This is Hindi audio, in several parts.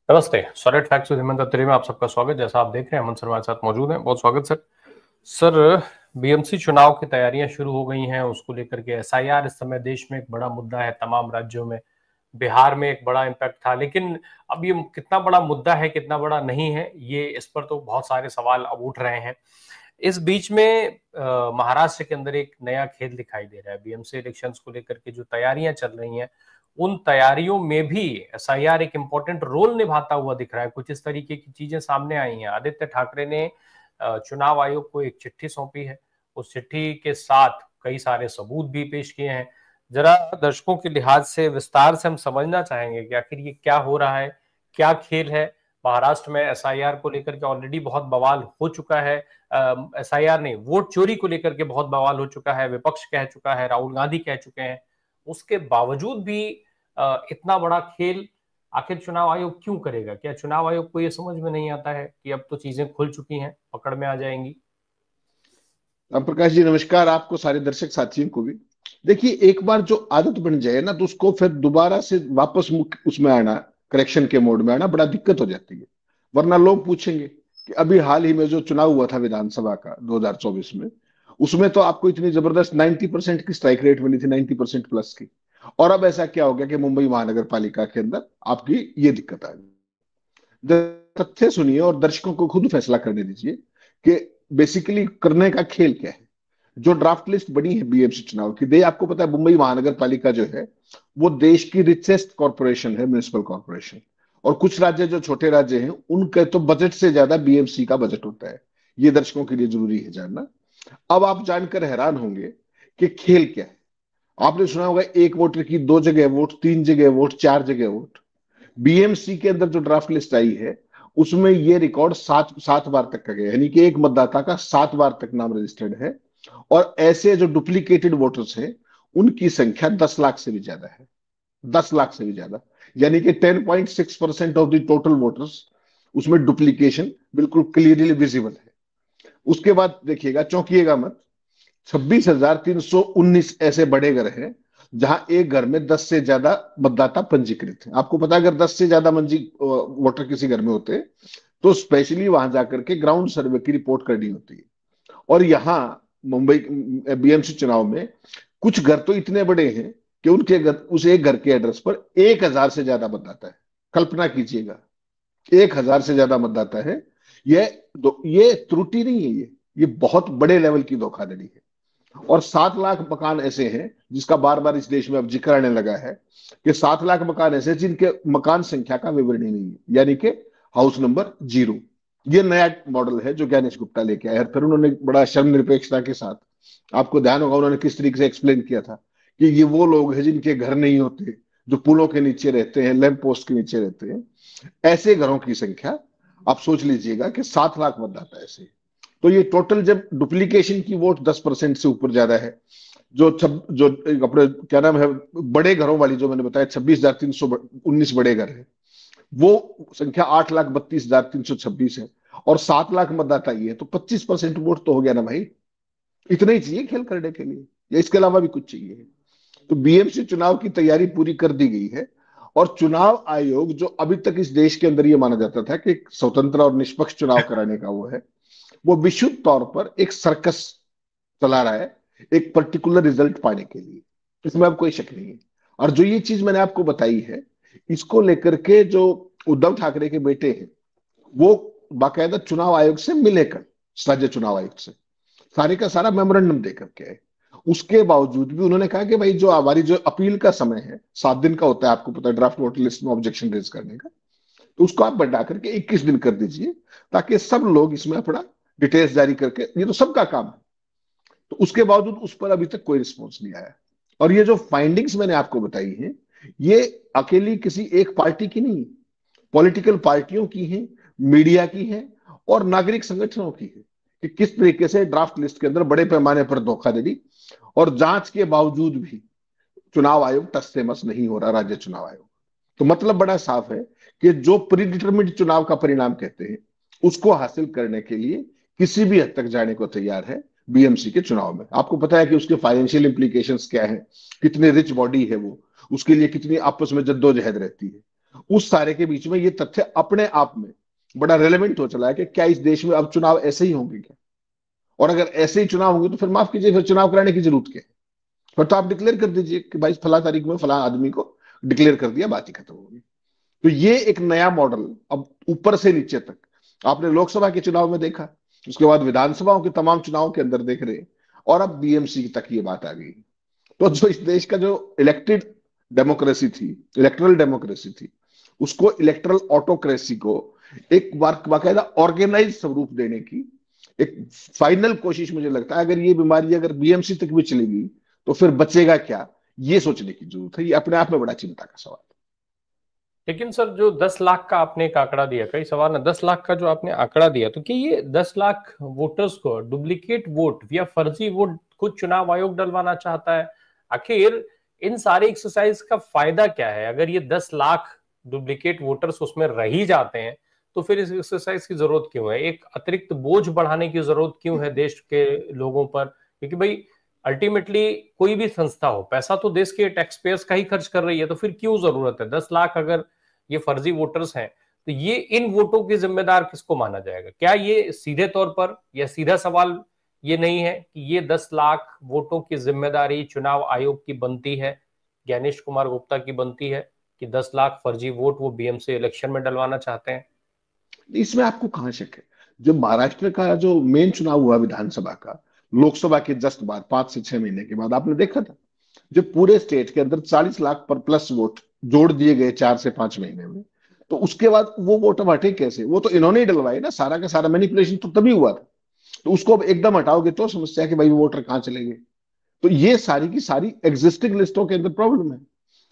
नमस्ते। सॉलिड फैक्ट्स विद हेमंत अत्री में आप सबका स्वागत। जैसा आप देख रहे हैं, हेमंत सर हमारे साथ मौजूद हैं। बहुत स्वागत सर। सर, बीएमसी चुनाव की तैयारियां शुरू हो गई हैं। उसको लेकर के एसआईआर इस समय देश में एक बड़ा मुद्दा है, तमाम राज्यों में। बिहार में एक बड़ा इम्पैक्ट था, लेकिन अब ये कितना बड़ा मुद्दा है, कितना बड़ा नहीं है, ये इस पर तो बहुत सारे सवाल अब उठ रहे हैं। इस बीच में महाराष्ट्र के अंदर एक नया खेल दिखाई दे रहा है। बीएमसी इलेक्शंस को लेकर के जो तैयारियां चल रही हैं, उन तैयारियों में भी एसआईआर एक इम्पोर्टेंट रोल निभाता हुआ दिख रहा है। कुछ इस तरीके की चीजें सामने आई हैं। आदित्य ठाकरे ने चुनाव आयोग को एक चिट्ठी सौंपी है। उस चिट्ठी के साथ कई सारे सबूत भी पेश किए हैं। जरा दर्शकों के लिहाज से विस्तार से हम समझना चाहेंगे कि आखिर ये क्या हो रहा है, क्या खेल है। महाराष्ट्र में एसआईआर को लेकर के ऑलरेडी बहुत बवाल हो चुका है। एसआईआर नहीं, वोट चोरी को लेकर के बहुत बवाल हो चुका है। विपक्ष कह चुका है, राहुल गांधी कह चुके हैं। उसके बावजूद भी इतना बड़ा खेल आखिर चुनाव आयोग क्यों करेगा? क्या चुनाव आयोग को यह समझ में नहीं आता है कि अब तो चीजें खुल चुकी हैं, पकड़ में आ जाएंगी? प्रकाश जी नमस्कार। आपको सारे दर्शक साथियों को भी। देखिए, एक बार जो आदत बन जाए ना तो उसको फिर दोबारा से वापस उसमें आना, करेक्शन के मोड में आना बड़ा दिक्कत हो जाती है। वरना लोग पूछेंगे कि अभी हाल ही में जो चुनाव हुआ था विधानसभा का 2024 में, उसमें तो आपको इतनी जबरदस्त 90% की स्ट्राइक रेट मिली थी, 90% प्लस की। और अब ऐसा क्या हो गया कि मुंबई महानगर पालिका के अंदर आपकी ये दिक्कत आ गई। तथ्य सुनिए और दर्शकों को खुद फैसला करने दीजिए कि बेसिकली करने का खेल क्या है। जो ड्राफ्ट लिस्ट बनी है बीएमसी चुनाव की, दे आपको पता है मुंबई महानगर पालिका जो है वो देश की रिचेस्ट कॉर्पोरेशन है, म्युनिसिपल कॉर्पोरेशन। और कुछ राज्य जो छोटे राज्य हैं उनके तो बजट से ज्यादा बीएमसी का बजट होता है। ये दर्शकों के लिए जरूरी है जानना। अब आप जानकर हैरान होंगे कि खेल क्या है। आपने सुना होगा एक वोटर की दो जगह वोट, तीन जगह वोट, चार जगह वोट। बीएमसी के अंदर जो ड्राफ्ट लिस्ट आई है उसमें ये रिकॉर्ड सात सात बार तक का गया, यानी कि एक मतदाता का 7 बार तक नाम रजिस्टर्ड है। और ऐसे जो डुप्लीकेटेड वोटर्स हैं उनकी संख्या 10 लाख से भी ज्यादा है। 10 लाख से भी ज्यादा, यानी कि 10.6% ऑफ द टोटल वोटर्स, उसमें डुप्लीकेशन बिल्कुल क्लियरली विजिबल है। उसके बाद देखिएगा, चौंकिएगा मत, 26,319 ऐसे बड़े घर हैं जहां एक घर में 10 से ज्यादा मतदाता पंजीकृत हैं। आपको पता है अगर 10 से ज्यादा मंजी वोटर किसी घर में होते तो स्पेशली वहां जाकर के ग्राउंड सर्वे की रिपोर्ट करनी होती है। और यहाँ मुंबई बीएमसी चुनाव में कुछ घर तो इतने बड़े हैं कि उनके घर, उस एक घर के एड्रेस पर 1,000 से ज्यादा मतदाता है। कल्पना कीजिएगा, 1,000 से ज्यादा मतदाता है। ये त्रुटि नहीं है, ये बहुत बड़े लेवल की धोखाधड़ी है। और 7 लाख मकान ऐसे हैं जिसका बार बार इस देश में अब जिक्र आने लगा है कि 7 लाख मकान ऐसे जिनके मकान संख्या का विवरण ही नहीं है, यानी कि हाउस नंबर 0। ये नया मॉडल है जो ज्ञानेश गुप्ता लेके आए। फिर उन्होंने बड़ा शर्मनिरपेक्षता के साथ, आपको ध्यान होगा उन्होंने किस तरीके से एक्सप्लेन किया था कि ये वो लोग हैं जिनके घर नहीं होते, जो पुलों के नीचे रहते हैं, लैंप पोस्ट के नीचे रहते हैं। ऐसे घरों की संख्या आप सोच लीजिएगा कि 7 लाख मतदाता ऐसे। तो ये टोटल जब डुप्लीकेशन की वोट 10% से ऊपर ज्यादा है, जो अपने क्या नाम है बड़े घरों वाली जो मैंने बताया 26,319 बड़े घर है, वो संख्या 8,32,326 है। और 7 लाख मतदाता ही है तो 25% वोट तो हो गया ना भाई। इतना ही चाहिए खेल करने के लिए, या इसके अलावा भी कुछ चाहिए? तो बीएमसी चुनाव की तैयारी पूरी कर दी गई है। और चुनाव आयोग जो अभी तक इस देश के अंदर ये माना जाता था कि एक स्वतंत्र और निष्पक्ष चुनाव कराने का वो है, वो विशुद्ध तौर पर एक सर्कस चला रहा है एक पर्टिकुलर रिजल्ट पाने के लिए। इसमें अब कोई शक नहीं है। और जो ये चीज मैंने आपको बताई है, इसको लेकर के जो उद्धव ठाकरे के बेटे हैं वो बाकायदा चुनाव आयोग से मिले कल, राज्य चुनाव आयोग से सारे का सारा मेमोरेंडम दे करके आए। उसके बावजूद भी उन्होंने कहा कि भाई जो हमारी जो अपील का समय है 7 दिन का होता है, आपको पता है ड्राफ्ट वोटर लिस्ट में ऑब्जेक्शन रेज करने का, तो उसको आप बढ़ा करके 21 दिन कर दीजिए ताकि सब लोग इसमें अपना डिटेल्स जारी करके, ये तो सबका काम है। तो उसके बावजूद उस पर अभी तक कोई रिस्पॉन्स नहीं आया। और ये जो फाइंडिंग्स मैंने आपको बताई हैं, ये अकेली किसी एक पार्टी की नहीं, पॉलिटिकल पार्टियों की हैं, मीडिया की हैं और नागरिक संगठनों की है कि किस तरीके से ड्राफ्ट लिस्ट के अंदर बड़े पैमाने पर धोखाधड़ी और जांच के बावजूद भी चुनाव आयोग टस से मस नहीं हो रहा, राज्य चुनाव आयोग। तो मतलब बड़ा साफ है कि जो प्री डिटरमिन्ड चुनाव का परिणाम कहते हैं उसको हासिल करने के लिए किसी भी हद तक जाने को तैयार है बीएमसी के चुनाव में। आपको पता है कि उसके फाइनेंशियल इंप्लीकेशंस क्या है, कितने रिच बॉडी है वो, उसके लिए कितनी आपस में जद्दोजहद रहती है। उस सारे के बीच में ये तथ्य अपने आप में बड़ा रेलेवेंट हो चला है कि क्या इस देश में अब चुनाव ऐसे ही होंगे क्या, और अगर ऐसे ही चुनाव होंगे तो फिर माफ कीजिए, फिर चुनाव कराने की जरूरत क्या है। फिर तो आप डिक्लेयर कर दीजिए कि भाई फला तारीख में फला आदमी को डिक्लेयर कर दिया, बात ही खत्म होगी। तो ये एक नया मॉडल अब ऊपर से नीचे तक आपने लोकसभा के चुनाव में देखा, उसके बाद विधानसभाओं के तमाम चुनावों के अंदर देख रहे, और अब बीएमसी तक ये बात आ गई। तो जो इस देश का जो इलेक्टेड डेमोक्रेसी थी, इलेक्टरल डेमोक्रेसी थी, उसको इलेक्टरल ऑटोक्रेसी को एक बार बाकायदा ऑर्गेनाइज स्वरूप देने की एक फाइनल कोशिश मुझे लगता है। अगर ये बीमारी अगर बीएमसी तक भी चलेगी तो फिर बचेगा क्या, ये सोचने की जरूरत है। ये अपने आप में बड़ा चिंता का सवाल है। लेकिन सर जो 10 लाख का आपने एक आंकड़ा दिया, कई सवाल ना, 10 लाख का जो आपने आंकड़ा दिया, तो क्या ये 10 लाख वोटर्स को डुप्लीकेट वोट या फर्जी वोट खुद चुनाव आयोग डलवाना चाहता है? आखिर इन सारे एक्सरसाइज का फायदा क्या है? अगर ये 10 लाख डुप्लीकेट वोटर्स उसमें रह ही जाते हैं तो फिर इस एक्सरसाइज की जरूरत क्यों है? एक अतिरिक्त बोझ बढ़ाने की जरूरत क्यों है देश के लोगों पर? क्योंकि भाई अल्टीमेटली कोई भी संस्था हो, पैसा तो देश के टैक्स पेयर्स का ही खर्च कर रही है, तो फिर क्यों जरूरत है? 10 लाख अगर ये फर्जी वोटर्स हैं तो ये इन वोटों के जिम्मेदार किसको माना जाएगा? क्या ये सीधे तौर पर, या सीधा सवाल ये नहीं है कि ये 10 लाख वोटों की जिम्मेदारी चुनाव आयोग की बनती है, ज्ञानेश कुमार गुप्ता की बनती है, कि 10 लाख फर्जी वोट वो बीएमसी इलेक्शन में डलवाना चाहते हैं? इसमें आपको कहां शक है? जो महाराष्ट्र का जो मेन चुनाव हुआ विधानसभा का, लोकसभा के जस्ट बाद 5 से 6 महीने के बाद आपने देखा था, जो पूरे स्टेट के अंदर 40 लाख पर प्लस वोट जोड़ दिए गए 4 से 5 महीने में। तो उसके बाद वो वोट अब हटे कैसे? वो तो इन्होंने ही डलवाए ना, सारा का सारा मैनिपुलेशन तो तभी हुआ था। तो उसको अब एकदम हटाओगे तो समस्या है कि भाई वोटर कहाँ चले गए। तो ये सारी की सारी एग्जिस्टिंग लिस्टों के अंदर प्रॉब्लम है।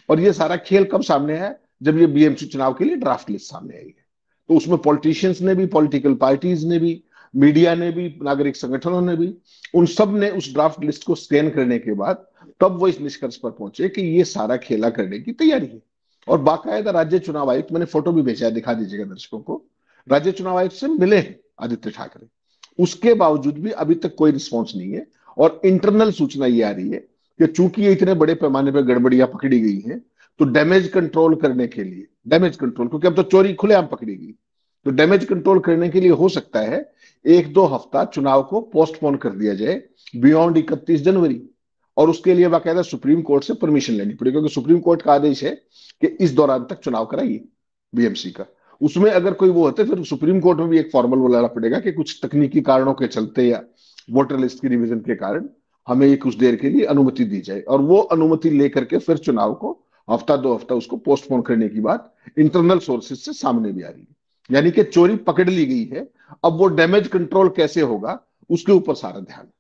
और ये सारा खेल कब सामने है? जब ये बीएमसी चुनाव के लिए ड्राफ्ट लिस्ट सामने आई है। तो उसमें पॉलिटिशियंस ने भी, पॉलिटिकल पार्टीज ने भी, मीडिया ने भी, नागरिक संगठनों ने भी, उन सब ने उस ड्राफ्ट लिस्ट को स्कैन करने के बाद तब वो इस निष्कर्ष पर पहुंचे कि ये सारा खेला करने की तैयारी है। और बाकायदा राज्य चुनाव आयुक्त, मैंने फोटो भी भेजा है, दिखा दीजिएगा दर्शकों को, राज्य चुनाव आयुक्त से मिले हैं आदित्य ठाकरे। उसके बावजूद भी अभी तक कोई रिस्पॉन्स नहीं है। और इंटरनल सूचना ये आ रही है कि चूंकि ये इतने बड़े पैमाने पर गड़बड़ियां पकड़ी गई हैं, तो डैमेज कंट्रोल करने के लिए, डैमेज कंट्रोल क्योंकि अब तो चोरी खुलेआम पकड़ी गई, तो डैमेज कंट्रोल करने के लिए हो सकता है 1-2 हफ्ता चुनाव को पोस्टपोन कर दिया जाए बियॉन्ड 31 जनवरी। और उसके लिए बाकायदा सुप्रीम कोर्ट से परमिशन लेनी पड़ेगी, क्योंकि सुप्रीम कोर्ट का आदेश है कि इस दौरान तक चुनाव कराइए बीएमसी का। उसमें अगर कोई वो होते फिर सुप्रीम कोर्ट में भी एक फॉर्मल बुलाना पड़ेगा कि कुछ तकनीकी कारणों के चलते या वोटर लिस्ट की रिवीजन के कारण हमें ये कुछ देर के लिए अनुमति दी जाए, और वो अनुमति लेकर के फिर चुनाव को 1-2 हफ्ता उसको पोस्टपोन करने की बात इंटरनल सोर्सेज से सामने भी आ रही है। यानी कि चोरी पकड़ ली गई है, अब वो डैमेज कंट्रोल कैसे होगा उसके ऊपर सारा ध्यान है।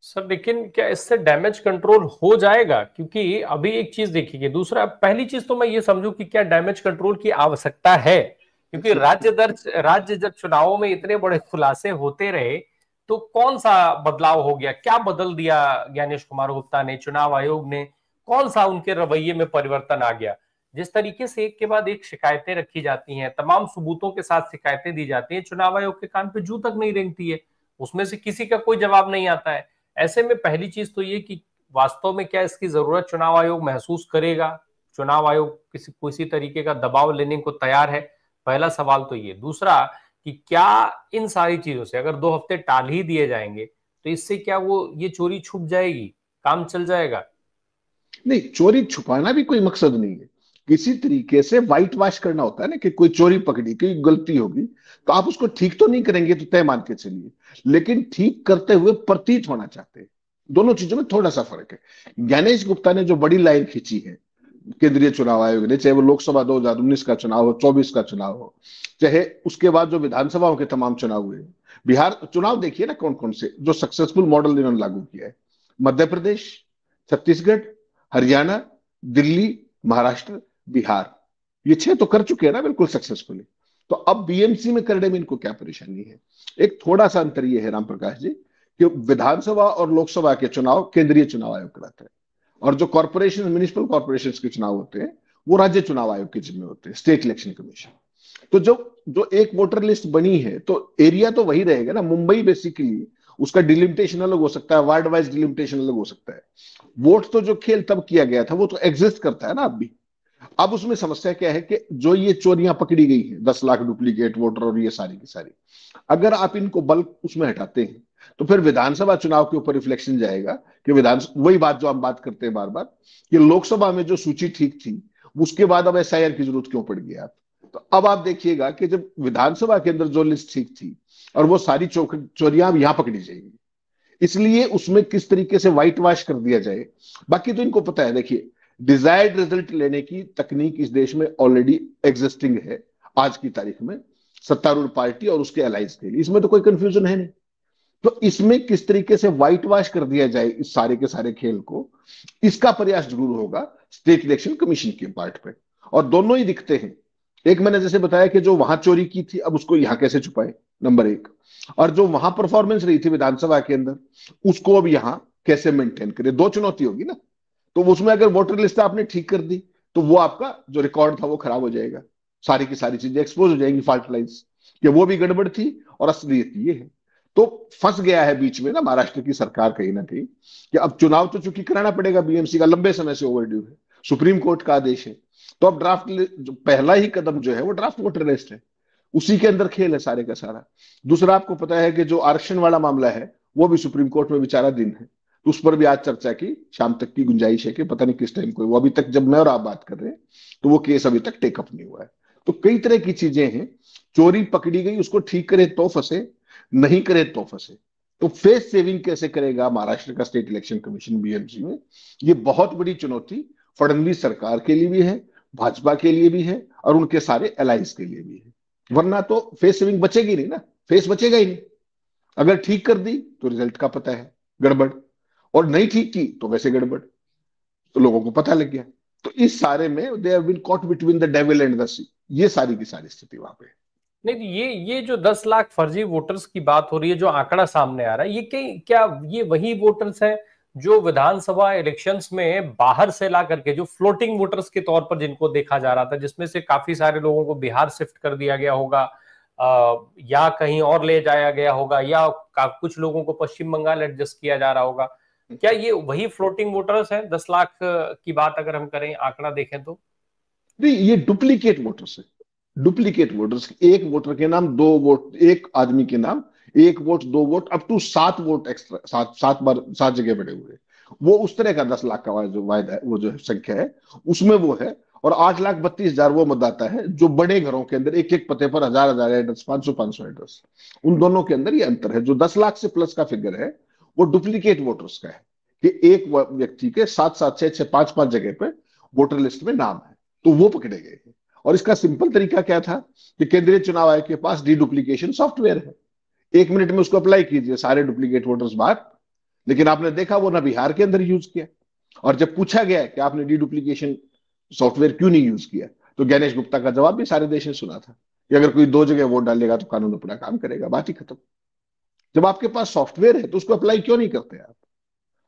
सर लेकिन क्या इससे डैमेज कंट्रोल हो जाएगा? क्योंकि अभी एक चीज देखिए, दूसरा, पहली चीज तो मैं ये समझूं कि क्या डैमेज कंट्रोल की आवश्यकता है? क्योंकि राज्य जब चुनावों में इतने बड़े खुलासे होते रहे तो कौन सा बदलाव हो गया? क्या बदल दिया ज्ञानेश कुमार गुप्ता ने, चुनाव आयोग ने? कौन सा उनके रवैये में परिवर्तन आ गया? जिस तरीके से एक के बाद एक शिकायतें रखी जाती हैं, तमाम सबूतों के साथ शिकायतें दी जाती हैं, चुनाव आयोग के कान पे जू तक नहीं रेंगती है, उसमें से किसी का कोई जवाब नहीं आता है। ऐसे में पहली चीज तो ये कि वास्तव में क्या इसकी जरूरत चुनाव आयोग महसूस करेगा? चुनाव आयोग किसी तरीके का दबाव लेने को तैयार है? पहला सवाल तो ये। दूसरा कि क्या इन सारी चीजों से अगर 2 हफ्ते टाल ही दिए जाएंगे तो इससे क्या वो ये चोरी छुप जाएगी, काम चल जाएगा? नहीं, चोरी छुपाना भी कोई मकसद नहीं है। किसी तरीके से व्हाइट वॉश करना होता है ना, कि कोई चोरी पकड़ी, कोई गलती होगी तो आप उसको ठीक तो नहीं करेंगे तो तय मान के चलिए, लेकिन ठीक करते हुए प्रतीत होना चाहते हैं। दोनों चीजों में थोड़ा सा फर्क है। ज्ञानेश गुप्ता ने जो बड़ी लाइन खींची है केंद्रीय चुनाव आयोग ने, चाहे वो लोकसभा 2019 का चुनाव हो, 24 का चुनाव हो, चाहे उसके बाद जो विधानसभाओं के तमाम चुनाव हुए, बिहार चुनाव देखिए ना कौन कौन से जो सक्सेसफुल मॉडल इन्होंने लागू किया है। मध्य प्रदेश, छत्तीसगढ़, हरियाणा, दिल्ली, महाराष्ट्र, बिहार, ये 6 तो कर चुके हैं ना बिल्कुल सक्सेसफुली। तो अब बीएमसी में करने में इनको क्या परेशानी है? एक थोड़ा सा अंतर यह है राम प्रकाश जी, कि विधानसभा और लोकसभा के चुनाव केंद्रीय चुनाव आयोग कराता है, और जो कॉर्पोरेशन, म्यूनिसिपल कॉर्पोरेशन के चुनाव होते हैं वो राज्य चुनाव आयोग के जिम्मे होते हैं, स्टेट इलेक्शन कमीशन। तो जो जो एक वोटर लिस्ट बनी है तो एरिया तो वही रहेगा ना। मुंबई बेसिकली उसका डिलिमिटेशन अलग हो सकता है, वार्ड वाइज डिलिमिटेशन अलग हो सकता है। वोट तो जो खेल तब किया गया था वो तो एग्जिस्ट करता है ना अब भी। अब उसमें समस्या क्या है कि जो ये चोरियां पकड़ी गई हैं, 10 लाख डुप्लीकेट वोटर और ये सारी की सारी, अगर आप इनको बल्क उसमें हटाते हैं तो फिर विधानसभा चुनाव के ऊपर रिफ्लेक्शन जाएगा कि विधान, वही बात जो हम बात करते हैं बार बार, कि लोकसभा में जो सूची ठीक थी उसके बाद अब एसआईआर की जरूरत क्यों पड़ गई आप। तो अब आप देखिएगा कि जब विधानसभा के अंदर जो लिस्ट ठीक थी और वो सारी चोरियां अब यहां पकड़ी जाएंगी, इसलिए उसमें किस तरीके से व्हाइट वॉश कर दिया जाए। बाकी तो इनको पता है, देखिए डिजायर्ड रिजल्ट लेने की तकनीक इस देश में ऑलरेडी एग्जिस्टिंग है आज की तारीख में, सत्तारूढ़ पार्टी और उसके अलाइज के लिए, इसमें तो कोई कंफ्यूजन है नहीं। तो इसमें किस तरीके से व्हाइट वॉश कर दिया जाए इस सारे के सारे खेल को, इसका प्रयास जरूर होगा स्टेट इलेक्शन कमीशन के पार्ट पे। और दोनों ही दिखते हैं, एक मैंने जैसे बताया कि जो वहां चोरी की थी अब उसको यहां कैसे छुपाए, नंबर एक, और जो वहां परफॉर्मेंस रही थी विधानसभा के अंदर उसको अब यहां कैसे मेंटेन करे, दो चुनौती होगी ना। तो उसमें अगर वोटर लिस्ट आपने ठीक कर दी तो वो आपका जो रिकॉर्ड था वो खराब हो जाएगा, सारी की सारी चीजें एक्सपोज हो जाएंगी, फॉल्ट लाइंस, कि वो भी गड़बड़ थी और असलियत ये है। तो फंस गया है बीच में ना महाराष्ट्र की सरकार कहीं ना कहीं, कि अब चुनाव तो चूंकि कराना पड़ेगा, बीएमसी का लंबे समय से ओवरड्यू है, सुप्रीम कोर्ट का आदेश है, तो अब ड्राफ्ट जो पहला ही कदम जो है वो ड्राफ्ट वोटर लिस्ट है, उसी के अंदर खेल है सारे का सारा। दूसरा आपको पता है कि जो आरक्षण वाला मामला है वो भी सुप्रीम कोर्ट में विचाराधीन है, तो उस पर भी आज चर्चा की, शाम तक की गुंजाइश है कि पता नहीं किस टाइम को, वो अभी तक जब मैं और आप बात कर रहे हैं तो वो केस अभी तक टेकअप नहीं हुआ है। तो कई तरह की चीजें हैं, चोरी पकड़ी गई उसको ठीक करे तो फंसे, नहीं करे तो फंसे। तो फेस सेविंग कैसे करेगा महाराष्ट्र का स्टेट इलेक्शन कमीशन बीएमसी में, ये बहुत बड़ी चुनौती फडणवीस सरकार के लिए भी है, भाजपा के लिए भी है और उनके सारे अलायंस के लिए भी है। वरना तो फेस सेविंग बचेगी नहीं ना, फेस बचेगा ही नहीं। अगर ठीक कर दी तो रिजल्ट का पता है गड़बड़, और नहीं ठीक की तो वैसे गड़बड़, तो लोगों को पता लग गया। तो इस सारे में they have been caught between the devil and the sea, ये सारी की सारी स्थिति वहां पे है। नहीं तो ये जो 10 लाख फर्जी वोटर्स की बात हो रही है, जो आंकड़ा सामने आ रहा है, ये क्या ये वही वोटर्स हैं जो विधानसभा इलेक्शंस में बाहर से ला करके, जो फ्लोटिंग वोटर्स के तौर पर जिनको देखा जा रहा था, जिसमें से काफी सारे लोगों को बिहार शिफ्ट कर दिया गया होगा, या कहीं और ले जाया गया होगा, या कुछ लोगों को पश्चिम बंगाल एडजस्ट किया जा रहा होगा, क्या ये वही फ्लोटिंग वोटर्स हैं? 10 लाख की बात अगर हम करें, आंकड़ा देखें तो नहीं, ये डुप्लीकेट वोटर्स है, डुप्लीकेट वोटर्स, एक वोटर के नाम दो वोट, एक आदमी के नाम एक वोट, दो vote, up to 7 vote extra, सात बार 7 जगह बढ़े हुए, वो उस तरह का 10 लाख का जो वायदा है, वो जो संख्या है उसमें वो है। और 8,32,000 वो मतदाता है जो बड़े घरों के अंदर एक एक पते पर 1,000 एड्रेस, 500 एड्रेस, उन दोनों के अंदर ये अंतर है। जो 10 लाख से प्लस का फिगर है वो डुप्लीकेट वोटर्स का है, कि एक व्यक्ति के 7-7, 6-6, 5-5 जगह पे वोटर लिस्ट में नाम है, तो वो पकड़े गए हैं। और इसका सिंपल तरीका क्या था कि केंद्रीय चुनाव आयोग के पास डी डुप्लीकेशन सॉफ्टवेयर है, 1 मिनट में उसको अप्लाई कीजिए, सारे डुप्लीकेट वोटर्स बाहर। लेकिन आपने देखा वो ना बिहार के अंदर यूज किया, और जब पूछा गया कि आपने डी डुप्लीकेशन सॉफ्टवेयर क्यों नहीं यूज किया, तो गणेश गुप्ता का जवाब भी सारे देश ने सुना था कि अगर कोई 2 जगह वोट डालेगा तो कानून अपना काम करेगा, बात ही खत्म। जब आपके पास सॉफ्टवेयर है तो उसको अप्लाई क्यों नहीं करते आप,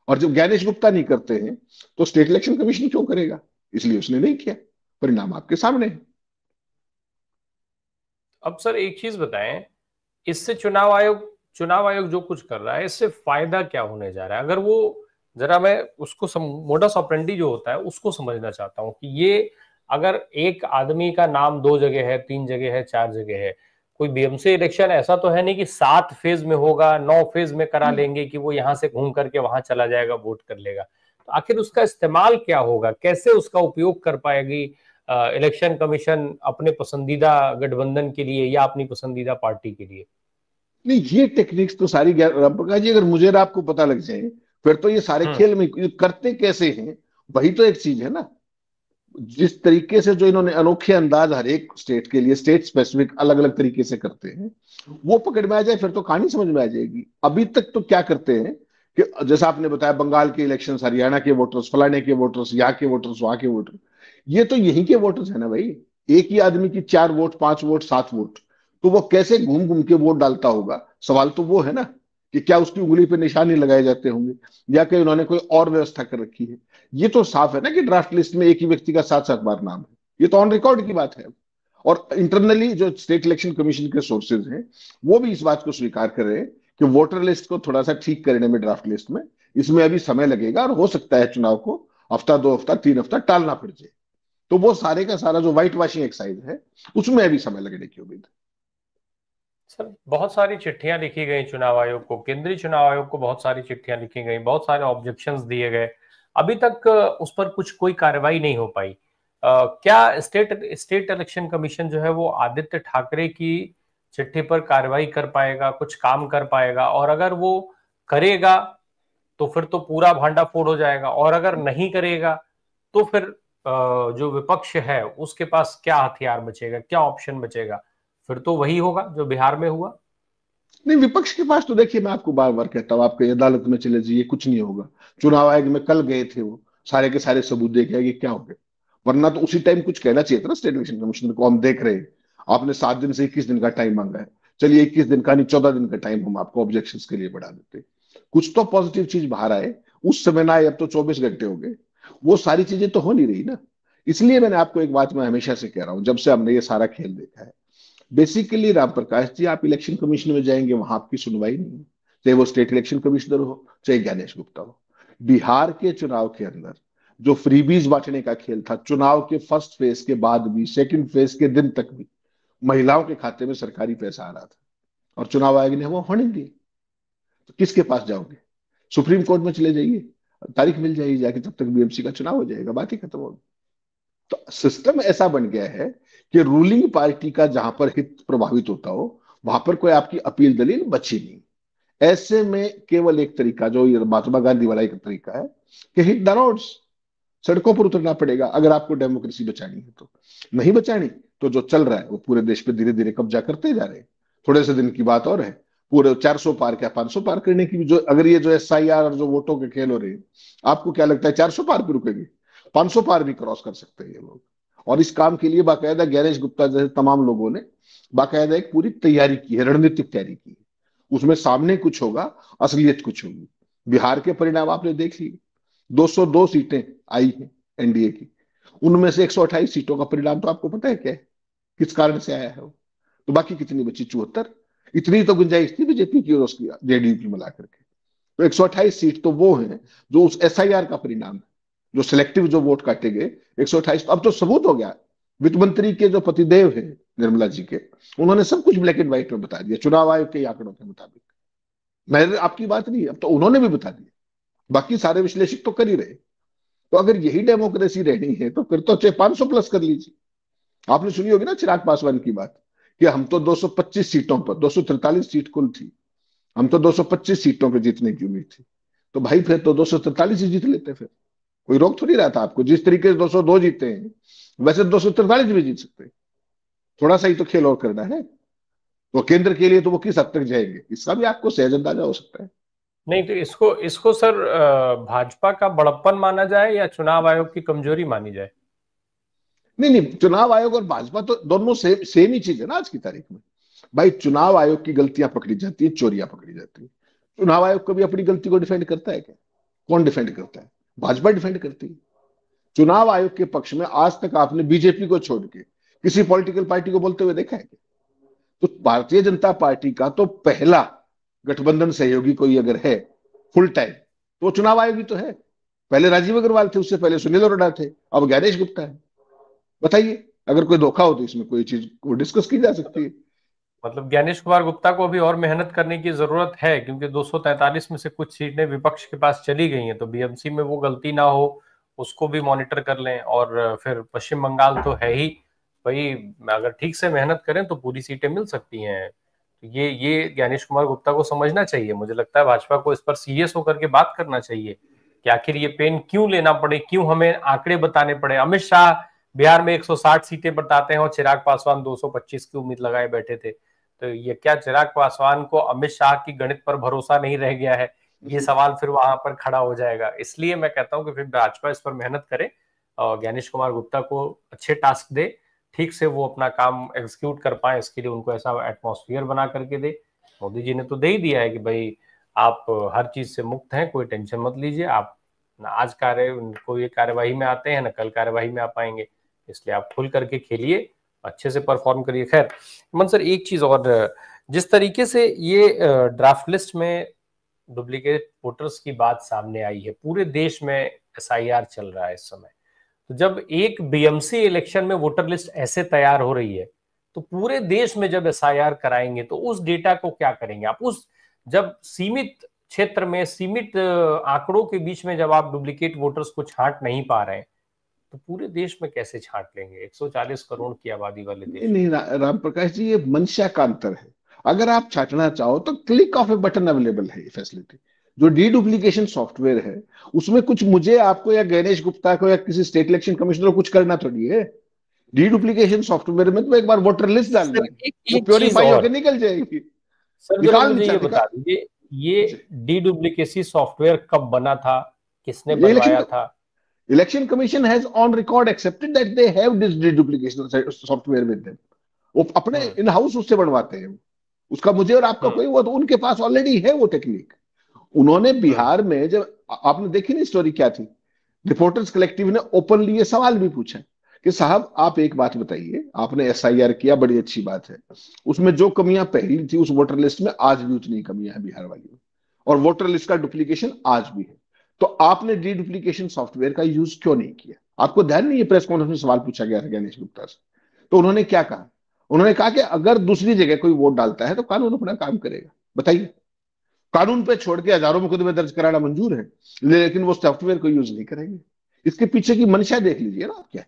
और जब गणेश गुप्ता नहीं करते हैं तो स्टेट इलेक्शन कमीशन क्यों करेगा, इसलिए उसने नहीं किया, परिणाम आपके सामने है। अब सर एक चीज बताएं, इससे चुनाव आयोग जो कुछ कर रहा है, इससे फायदा क्या होने जा रहा है? अगर वो जरा, मैं उसको मोडस ऑपरेंडी जो होता है उसको समझना चाहता हूं कि ये अगर एक आदमी का नाम 2 जगह है, 3 जगह है, 4 जगह है, कोई बीएमसी इलेक्शन ऐसा तो है नहीं कि 7 फेज में होगा, 9 फेज में करा लेंगे कि वो यहां से घूम करके वहां चला जाएगा, वोट कर लेगा। तो आखिर उसका इस्तेमाल क्या होगा, कैसे उसका उपयोग कर पाएगी इलेक्शन कमीशन अपने पसंदीदा गठबंधन के लिए या अपनी पसंदीदा पार्टी के लिए? नहीं, ये टेक्निक्स तो सारी प्रकाश जी अगर मुझे और आपको पता लग जाए फिर तो ये सारे खेल में करते कैसे हैं, वही तो एक चीज है ना। जिस तरीके से जो इन्होंने अनोखे अंदाज हर एक स्टेट के लिए, स्टेट स्पेसिफिक अलग अलग तरीके से करते हैं, वो पकड़ में आ जाए फिर तो कहानी समझ में आ जाएगी। अभी तक तो क्या करते हैं कि जैसा आपने बताया बंगाल के इलेक्शन, हरियाणा के वोटर्स, फलाने के वोटर्स, यहाँ के वोटर्स, वहां के वोटर, ये तो यहीं के वोटर्स है ना भाई। एक ही आदमी की 4 वोट, 5 वोट, 7 वोट, तो वो कैसे घूम घूम के वोट डालता होगा, सवाल तो वो है ना, कि क्या उसकी उंगली पे निशान नहीं लगाए जाते होंगे, या कि उन्होंने कोई और व्यवस्था कर रखी है। ये तो साफ है ना कि ड्राफ्ट लिस्ट में एक ही व्यक्ति का 7-7 बार नाम है, ये तो ऑन रिकॉर्ड की बात है। और इंटरनली जो स्टेट इलेक्शन कमीशन के सोर्सेज हैं वो भी इस बात को स्वीकार कर रहे हैं कि वोटर लिस्ट को थोड़ा सा ठीक करने में, ड्राफ्ट लिस्ट में, इसमें अभी समय लगेगा और हो सकता है चुनाव को हफ्ता, 2 हफ्ता, 3 हफ्ता टालना पड़ जाए। तो वो सारे का सारा जो व्हाइट वॉशिंग एक्सरसाइज है उसमें अभी समय लगने की उम्मीद है। सर बहुत सारी चिट्ठियां लिखी गई चुनाव आयोग को, केंद्रीय चुनाव आयोग को बहुत सारी चिट्ठियां लिखी गई, बहुत सारे ऑब्जेक्शंस दिए गए, अभी तक उस पर कुछ कोई कार्रवाई नहीं हो पाई। क्या स्टेट इलेक्शन कमीशन जो है वो आदित्य ठाकरे की चिट्ठी पर कार्रवाई कर पाएगा, कुछ काम कर पाएगा? और अगर वो करेगा तो फिर तो पूरा भांडाफोड़ हो जाएगा, और अगर नहीं करेगा तो फिर जो विपक्ष है उसके पास क्या हथियार बचेगा, क्या ऑप्शन बचेगा? फिर तो वही होगा जो बिहार में हुआ। नहीं, विपक्ष के पास तो देखिए, मैं आपको बार बार कहता हूँ, आपके अदालत में चले जाइए, कुछ नहीं होगा। चुनाव आयोग में कल गए थे वो, सारे के सारे सबूत देखे आए कि क्या हो गया। वरना तो उसी टाइम कुछ कहना चाहिए था ना स्टेट इलेक्शन कमीशन को, हम देख रहे हैं। आपने 7 दिन से 21 दिन का टाइम मांगा है, चलिए 21 दिन का नहीं 14 दिन का टाइम हम आपको ऑब्जेक्शन के लिए बढ़ा देते। कुछ तो पॉजिटिव चीज बाहर आए, उस समय ना आए, अब तो 24 घंटे हो गए। वो सारी चीजें तो हो नहीं रही ना। इसलिए मैंने आपको एक बात मैं हमेशा से कह रहा हूं, जब से हमने ये सारा खेल देखा है, बेसिकली राम प्रकाश जी, आप इलेक्शन कमीशन में जाएंगे, वहां आपकी सुनवाई नहीं है। चाहे वो स्टेट इलेक्शन कमिश्नर हो, चाहे ज्ञानेश गुप्ता हो। बिहार के चुनाव के अंदर जो फ्रीबीज बांटने का खेल था, चुनाव के फर्स्ट फेज के बाद भी, सेकंड फेज के दिन तक भी महिलाओं के खाते में सरकारी पैसा आ रहा था, और चुनाव आयोग ने वो होने दिए। तो किसके पास जाओगे? सुप्रीम कोर्ट में चले जाइए, तारीख मिल जाएगी जाके, तब तक बीएमसी का चुनाव हो जाएगा, बात ही खत्म होगी। तो सिस्टम ऐसा बन गया है कि रूलिंग पार्टी का जहां पर हित प्रभावित होता हो, वहां पर कोई आपकी अपील दलील बची नहीं। ऐसे में केवल एक तरीका, जो ये महात्मा गांधी वाला एक तरीका है, कि हिट द रोड्स, सड़कों पर उतरना पड़ेगा अगर आपको डेमोक्रेसी बचानी है। तो नहीं बचानी, तो जो चल रहा है वो पूरे देश पे धीरे धीरे कब्जा करते जा रहे हैं। थोड़े से दिन की बात और है, पूरे 400 पार क्या 500 पार करने की भी, जो अगर ये जो एसआईआर और जो वोटों के खेल हो रहे हैं, आपको क्या लगता है 400 पार पे रुकेंगे? 500 पार भी क्रॉस कर सकते हैं ये लोग। और इस काम के लिए बाकायदा ज्ञानेश गुप्ता जैसे तमाम लोगों ने बाकायदा एक पूरी तैयारी की है, रणनीतिक तैयारी की है। उसमें सामने कुछ होगा, असलियत कुछ होगी। बिहार के परिणाम आपने देख लिए, 202 सीटें आई हैं एनडीए की, उनमें से 128 सीटों का परिणाम तो आपको पता है क्या है, किस कारण से आया है वो? तो बाकी कितनी बची? 74। इतनी तो गुंजाइश थी बीजेपी की और उसकी जेडीयू की मिला करके। तो 128 सीट तो वो है जो उस एसआईआर का परिणाम है, जो सिलेक्टिव जो वोट काटे गए। 128 अब तो सबूत हो गया। वित्त मंत्री के जो पतिदेव है निर्मला जी के, उन्होंने सब कुछ ब्लैक एंड व्हाइट में बता दिया, चुनाव आयोग के आंकड़ों के मुताबिक। मैं आपकी बात नहीं, अब तो उन्होंने भी बता दिया, बाकी सारे विश्लेषक तो कर ही रहे। तो अगर यही डेमोक्रेसी रहनी है तो फिर तो चाहे 500 प्लस कर लीजिए। आपने सुनी होगी ना चिराग पासवान की बात, कि हम तो 225 सीटों पर, 243 सीट कुल थी, हम तो 225 सीटों पर जीतने की उम्मीद थी। तो भाई फिर तो 243 ही जीत लेते, फिर कोई रोक थोड़ी रहा था आपको। जिस तरीके से 202 जीते हैं, वैसे 243 भी जीत सकते हैं। थोड़ा सा ही तो खेल और करना है। तो केंद्र के लिए तो वो किस हद तक जाएंगे, इसका भी आपको सहज अंदाजा हो सकता है। नहीं तो इसको इसको सर भाजपा का बड़प्पन माना जाए या चुनाव आयोग की कमजोरी मानी जाए? नहीं नहीं, चुनाव आयोग और भाजपा तो दोनों सेम सेम ही चीज है ना आज की तारीख में। भाई चुनाव आयोग की गलतियां पकड़ी जाती है, चोरियां पकड़ी जाती है। चुनाव आयोग कभी अपनी गलती को डिफेंड करता है क्या? कौन डिफेंड करता है? भाजपा डिफेंड करती है। चुनाव आयोग के पक्ष में आज तक आपने बीजेपी को छोड़ के किसी पॉलिटिकल पार्टी को बोलते हुए देखा है क्या? तो भारतीय जनता पार्टी का तो पहला गठबंधन सहयोगी कोई अगर है फुल टाइम, तो वो चुनाव आयोग ही तो है। पहले राजीव अग्रवाल थे, उससे पहले सुनील अरोड़ा थे, अब ज्ञानेश गुप्ता है। बताइए, अगर कोई धोखा हो तो इसमें कोई चीज को डिस्कस की जा सकती है। मतलब ज्ञानेश कुमार गुप्ता को अभी और मेहनत करने की जरूरत है, क्योंकि 243 में से कुछ सीटें विपक्ष के पास चली गई हैं, तो बीएमसी में वो गलती ना हो उसको भी मॉनिटर कर लें। और फिर पश्चिम बंगाल तो है ही भाई, अगर ठीक से मेहनत करें तो पूरी सीटें मिल सकती हैं। तो ये ज्ञानेश कुमार गुप्ता को समझना चाहिए। मुझे लगता है भाजपा को इस पर सीरियस होकर के बात करना चाहिए कि आखिर ये पेन क्यों लेना पड़े, क्यों हमें आंकड़े बताने पड़े। अमित शाह बिहार में 160 सीटें बताते हैं और चिराग पासवान 225 की उम्मीद लगाए बैठे थे। तो ये क्या चिराग पासवान को अमित शाह की गणित पर भरोसा नहीं रह गया है? ये सवाल फिर वहां पर खड़ा हो जाएगा। इसलिए मैं कहता हूं कि फिर भाजपा इस पर मेहनत करे और ज्ञानेश कुमार गुप्ता को अच्छे टास्क दे, ठीक से वो अपना काम एग्जीक्यूट कर पाए, इसके लिए उनको ऐसा एटमॉस्फेयर बना करके दे। मोदी जी ने तो दे ही दिया है कि भाई आप हर चीज से मुक्त हैं, कोई टेंशन मत लीजिए, आप ना आज कोई कार्यवाही में आते हैं ना कल कार्यवाही में आ पाएंगे, इसलिए आप खुल करके खेलिए, अच्छे से परफॉर्म करिए। खैर मन सर, एक चीज और, जिस तरीके से ये ड्राफ्ट लिस्ट में डुप्लीकेट वोटर्स की बात सामने आई है, पूरे देश में एसआईआर चल रहा है इस समय, तो जब एक बीएमसी इलेक्शन में वोटर लिस्ट ऐसे तैयार हो रही है, तो पूरे देश में जब एसआईआर कराएंगे तो उस डेटा को क्या करेंगे आप? उस जब सीमित क्षेत्र में, सीमित आंकड़ों के बीच में जब आप डुप्लीकेट वोटर्स को छांट नहीं पा रहे हैं, तो पूरे देश में कैसे छांट लेंगे 140 करोड़ की आबादी वाले नहीं देश में? नहीं, राम प्रकाश जी, ये मंशा का अंतर है। अगर आप छांटना चाहो तो click of A button available है ये फैसिलिटी। जो डी डुप्लीकेशन सॉफ्टवेयर है, उसमें कुछ मुझे, आपको या गणेश गुप्ता को या किसी स्टेट इलेक्शन कमिश्नर को कुछ करना थोड़ी है। डी डुप्लीकेशन सॉफ्टवेयर में तो एक बार वोटर लिस्ट डालनी सर है, एक वो एक चीज प्योरीफाई होकर और, निकल जाएगी। सर जरा निकाल नहीं मुझे ये चाहते बता का दीजिए, ये जी। डी डुप्लीकेसी सॉफ्टवेयर कब बना था, किसने ये बनवाया था? Election commission has on record accepted that they have this D duplication software with them. वो अपने हम्म। इन हाउस उससे बनवाते हैं। उसका मुझे और आपका हम्म। कोई, वो तो उनके पास ऑलरेडी है वो टेक्निक। उन्होंने हम्म। बिहार में जब, आपने देखी ना स्टोरी क्या थी, रिपोर्टर्स कलेक्टिव ने ओपनली ये सवाल भी पूछा कि साहब आप एक बात बताइए, आपने एसआईआर किया, बड़ी अच्छी बात है, उसमें जो कमियां पहली थी उस वोटर लिस्ट में आज भी उतनी कमियां हैं बिहार वाली में, और वोटर लिस्ट का डुप्लीकेशन आज भी है। तो आपने डी डुप्लीकेशन सॉफ्टवेयर का यूज क्यों नहीं किया? आपको ध्यान नहीं है, प्रेस कॉन्फ्रेंस में सवाल पूछा गया था गणेश गुप्ता से। तो उन्होंने क्या कहा? उन्होंने कहा कि अगर दूसरी जगह कोई वोट डालता है तो कानून अपना काम करेगा। बताइए, कानून पे छोड़ के हजारों मुकदमे दर्ज कराना मंजूर है, लेकिन वो सॉफ्टवेयर को यूज नहीं करेंगे। इसके पीछे की मंशा देख लीजिए ना आप क्या है।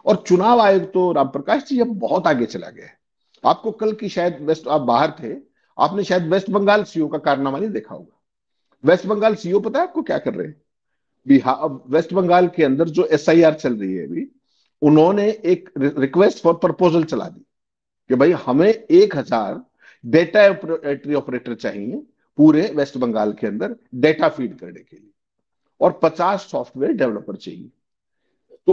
और चुनाव आयोग तो राम प्रकाश जी अब बहुत आगे चला गया है। आपको कल की शायद, वेस्ट, आप बाहर थे, आपने शायद वेस्ट बंगाल सीओ का कारनामा नहीं देखा होगा। वेस्ट बंगाल सीओ पता है आपको क्या कर रहे हैं? बिहार, वेस्ट बंगाल के अंदर जो एसआईआर चल रही है अभी, उन्होंने एक रिक्वेस्ट फॉर प्रपोजल चला दी कि भाई हमें 1,000 डेटा एंट्री ऑपरेटर चाहिए पूरे वेस्ट बंगाल के अंदर डेटा फीड करने के लिए, और 50 सॉफ्टवेयर डेवलपर चाहिए। तो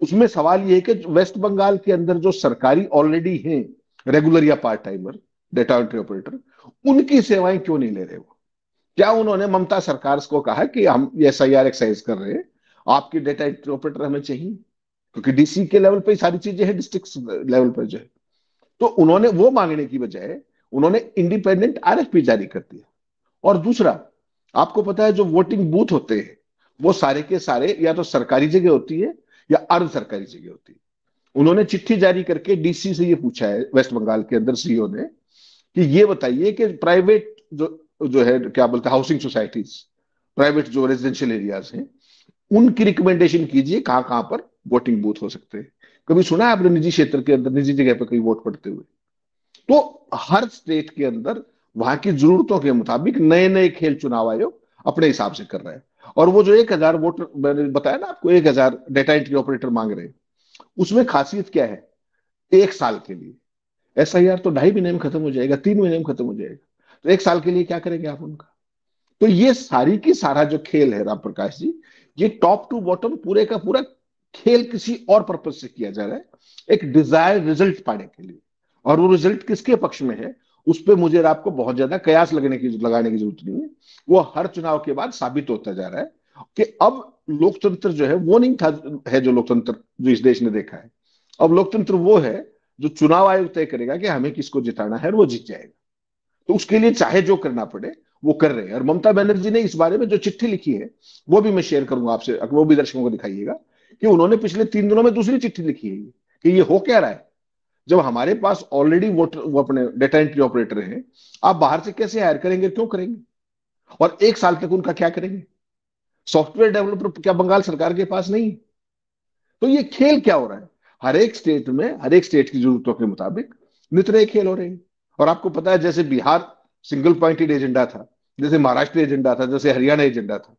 उसमें सवाल यह है कि वेस्ट बंगाल के अंदर जो सरकारी ऑलरेडी हैं, रेगुलर या part timer data entry operator, उनकी सेवाएं क्यों नहीं ले रहे हो? क्या उन्होंने ममता सरकार को कहा कि हम एसआईआर एक्सरसाइज कर रहे हैं, आपकी डेटा एंट्री ऑपरेटर हमें चाहिए? क्योंकि डीसी के लेवल पे सारी चीजें हैं, डिस्ट्रिक्ट लेवल पर जो है। तो उन्होंने वो मांगने की बजाय उन्होंने इंडिपेंडेंट आरएफपी जारी कर दिया। और दूसरा, आपको पता है जो वोटिंग बूथ होते हैं, वो सारे के सारे या तो सरकारी जगह होती है या अर्ध सरकारी जगह होती है। उन्होंने चिट्ठी जारी करके डीसी से ये पूछा है वेस्ट बंगाल के अंदर सीओ ने कि ये बताइए कि प्राइवेट जो जो है क्या बोलते हैं हाउसिंग सोसाइटीज, प्राइवेट जो रेजिडेंशियल एरियाज हैं, उनकी रिकमेंडेशन कीजिए कहां कहां पर वोटिंग बूथ हो सकते हैं। कभी सुना है आपने निजी क्षेत्र के अंदर निजी जगह पर कहीं वोट पड़ते हुए? तो हर स्टेट के अंदर वहां की जरूरतों के मुताबिक नए नए खेल चुनाव आयोग अपने हिसाब से कर रहा है। और वो जो 1,000 वोटर मैंने बताया ना आपको, 1,000 डेटा एंट्री ऑपरेटर मांग रहे हैं, उसमें खासियत क्या है? 1 साल के लिए। एसआईआर तो 2.5 महीने में खत्म हो जाएगा, 3 महीने में खत्म हो जाएगा। तो 1 साल के लिए क्या करेंगे आप उनका? तो ये सारी की सारा जो खेल है राम प्रकाश जी, ये टॉप टू बॉटम पूरे का पूरा खेल किसी और पर्पज से किया जा रहा है, एक डिजायर्ड रिजल्ट पाने के लिए। और वो रिजल्ट किसके पक्ष में है, उस पर मुझे और आपको बहुत ज्यादा कयास लगाने की जरूरत नहीं है। वो हर चुनाव के बाद साबित होता जा रहा है कि अब लोकतंत्र जो है वो नहीं था, है जो लोकतंत्र जो इस देश ने देखा है। अब लोकतंत्र वो है जो चुनाव आयोग तय करेगा कि हमें किसको जिताना है और वो जीत जाएगा। तो उसके लिए चाहे जो करना पड़े वो कर रहे हैं। और ममता बनर्जी ने इस बारे में जो चिट्ठी लिखी है, वो भी मैं शेयर करूंगा आपसे, वो भी दर्शकों को दिखाइएगा कि उन्होंने पिछले 3 दिनों में दूसरी चिट्ठी लिखी है कि ये हो क्या रहा है। जब हमारे पास ऑलरेडी वोटर, वो अपने डेटा एंट्री ऑपरेटर हैं, आप बाहर से कैसे हायर करेंगे, क्यों करेंगे? और 1 साल तक उनका क्या करेंगे? सॉफ्टवेयर डेवलपर क्या बंगाल सरकार के पास नहीं? तो ये खेल क्या हो रहा है? हर एक स्टेट में, हर एक स्टेट की जरूरतों के मुताबिक नित नए खेल हो रहे हैं। और आपको पता है, जैसे बिहार सिंगल पॉइंटेड एजेंडा था, जैसे महाराष्ट्र एजेंडा था, जैसे हरियाणा एजेंडा था,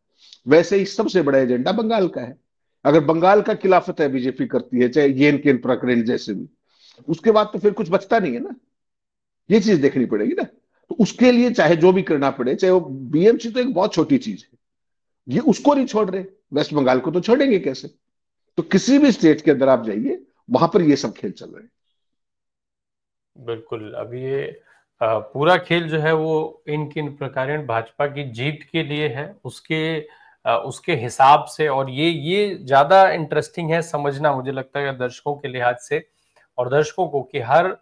वैसे ही सबसे बड़ा एजेंडा बंगाल का है। अगर बंगाल का खिलाफत है बीजेपी करती है, चाहे ये एन प्रकरण जैसे भी, उसके बाद तो फिर कुछ बचता नहीं है ना। ये चीज देखनी पड़ेगी ना। तो उसके लिए चाहे जो भी करना पड़े, चाहे वो बीएमसी तो एक बहुत छोटी चीज है, ये उसको नहीं छोड़ रहे, वेस्ट बंगाल को तो छोड़ेंगे कैसे? तो किसी भी स्टेट के अंदर आप जाइए, वहां पर ये सब खेल चल रहे हैं। बिल्कुल। अब ये पूरा खेल जो है वो इन किन प्रकार भाजपा की जीत के लिए है, उसके हिसाब से। और ये ज्यादा इंटरेस्टिंग है समझना, मुझे लगता है दर्शकों के लिहाज से, और दर्शकों को, कि हर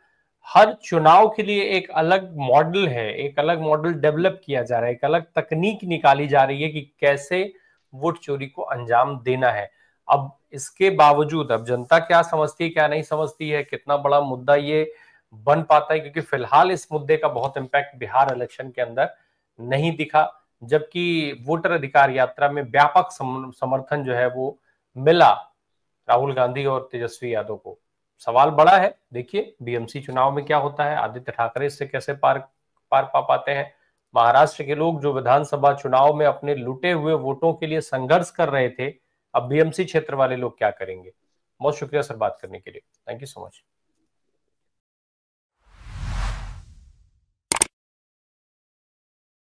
हर चुनाव के लिए एक अलग मॉडल है, एक अलग मॉडल डेवलप किया जा रहा है, एक अलग तकनीक निकाली जा रही है कि कैसे वोट चोरी को अंजाम देना है। अब इसके बावजूद अब जनता क्या समझती है क्या नहीं समझती है, कितना बड़ा मुद्दा ये बन पाता है, क्योंकि फिलहाल इस मुद्दे का बहुत इम्पैक्ट बिहार इलेक्शन के अंदर नहीं दिखा, जबकि वोटर अधिकार यात्रा में व्यापक समर्थन जो है वो मिला राहुल गांधी और तेजस्वी यादव को। सवाल बड़ा है, देखिए बीएमसी चुनाव में क्या होता है, आदित्य ठाकरे इससे कैसे पार पार पा पाते हैं। महाराष्ट्र के लोग जो विधानसभा चुनाव में अपने लुटे हुए वोटों के लिए संघर्ष कर रहे थे, अब बीएमसी क्षेत्र वाले लोग क्या करेंगे। बहुत शुक्रिया सर बात करने के लिए, थैंक यू सो मच।